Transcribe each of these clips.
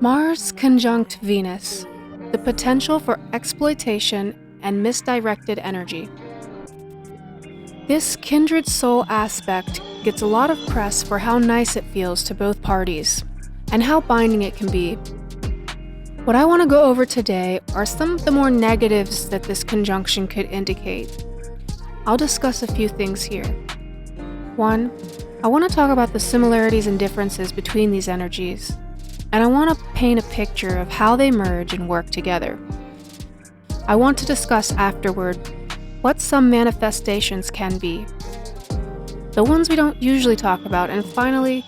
Mars conjunct Venus, the potential for exploitation and misdirected energy. This kindred soul aspect gets a lot of press for how nice it feels to both parties, and how binding it can be. What I want to go over today are some of the more negatives that this conjunction could indicate. I'll discuss a few things here. 1. I want to talk about the similarities and differences between these energies, and I want to paint a picture of how they merge and work together. I want to discuss afterward what some manifestations can be, the ones we don't usually talk about, and finally,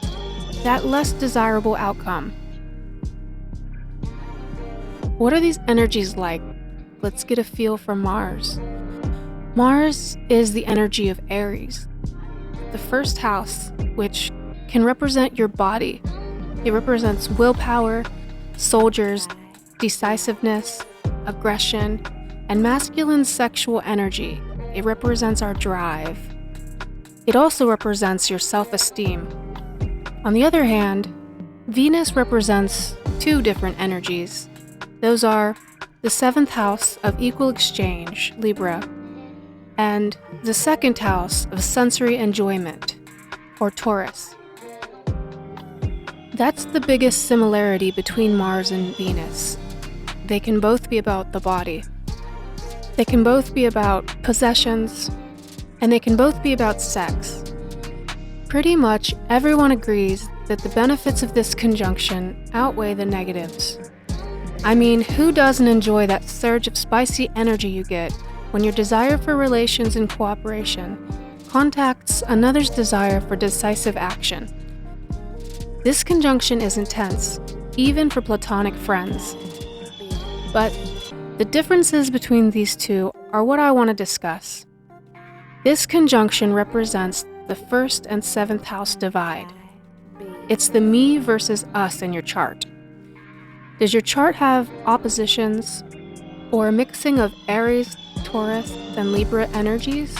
that less desirable outcome. What are these energies like? Let's get a feel for Mars. Mars is the energy of Aries, the first house, which can represent your body. It represents willpower, soldiers, decisiveness, aggression, and masculine sexual energy. It represents our drive. It also represents your self-esteem. On the other hand, Venus represents two different energies. Those are the 7th house of equal exchange, Libra, and the 2nd house of sensory enjoyment, or Taurus. That's the biggest similarity between Mars and Venus. They can both be about the body. They can both be about possessions, and they can both be about sex. Pretty much everyone agrees that the benefits of this conjunction outweigh the negatives. I mean, who doesn't enjoy that surge of spicy energy you get when your desire for relations and cooperation contacts another's desire for decisive action? This conjunction is intense, even for platonic friends. But the differences between these two are what I want to discuss. This conjunction represents the 1st and 7th house divide. It's the me versus us in your chart. Does your chart have oppositions or a mixing of Aries, Taurus, and Libra energies?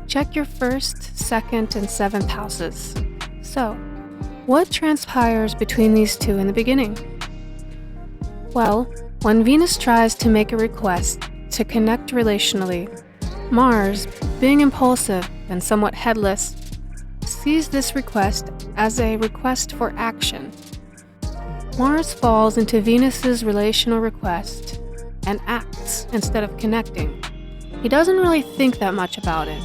Check your 1st, 2nd, and 7th houses. So, what transpires between these two in the beginning? Well, when Venus tries to make a request to connect relationally, Mars, being impulsive and somewhat headless, sees this request as a request for action. Mars falls into Venus's relational request and acts instead of connecting. He doesn't really think that much about it.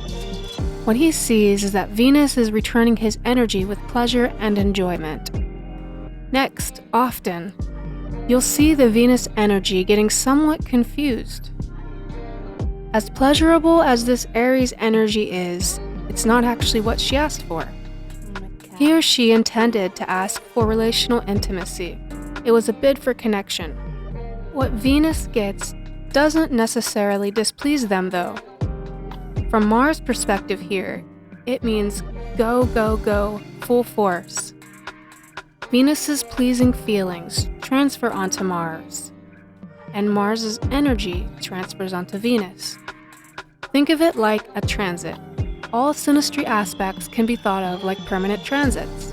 What he sees is that Venus is returning his energy with pleasure and enjoyment. Next, often, you'll see the Venus energy getting somewhat confused. As pleasurable as this Aries energy is, it's not actually what she asked for. He or she intended to ask for relational intimacy. It was a bid for connection. What Venus gets doesn't necessarily displease them, though. From Mars' perspective here, it means go, go, go, full force. Venus's pleasing feelings transfer onto Mars, and Mars's energy transfers onto Venus. Think of it like a transit. All synastry aspects can be thought of like permanent transits.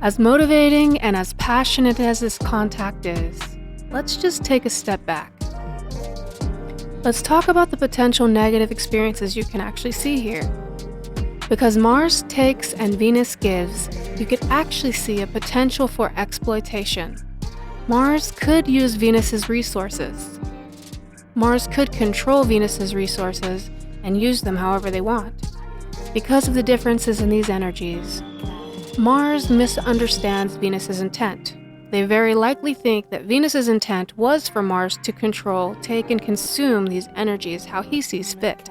As motivating and as passionate as this contact is, let's just take a step back. Let's talk about the potential negative experiences you can actually see here. Because Mars takes and Venus gives, you could actually see a potential for exploitation. Mars could use Venus's resources. Mars could control Venus's resources and use them however they want. Because of the differences in these energies, Mars misunderstands Venus's intent. They very likely think that Venus's intent was for Mars to control, take, and consume these energies how he sees fit.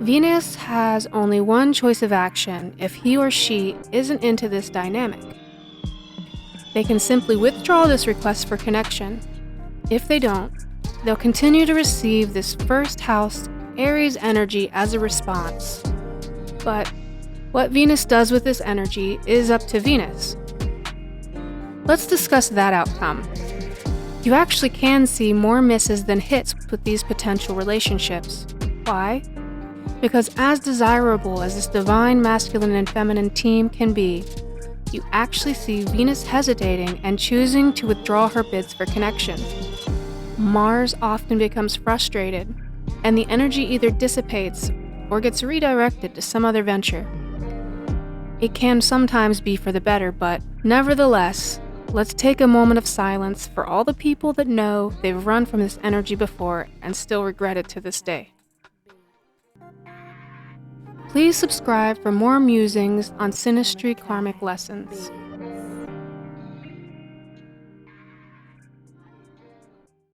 Venus has only one choice of action if he or she isn't into this dynamic. They can simply withdraw this request for connection. If they don't, they'll continue to receive this 1st house Aries energy as a response. But what Venus does with this energy is up to Venus. Let's discuss that outcome. You actually can see more misses than hits with these potential relationships. Why? Because as desirable as this divine masculine and feminine team can be, you actually see Venus hesitating and choosing to withdraw her bids for connection. Mars often becomes frustrated, and the energy either dissipates or gets redirected to some other venture. It can sometimes be for the better, but nevertheless, let's take a moment of silence for all the people that know they've run from this energy before and still regret it to this day. Please subscribe for more musings on synastry karmic lessons.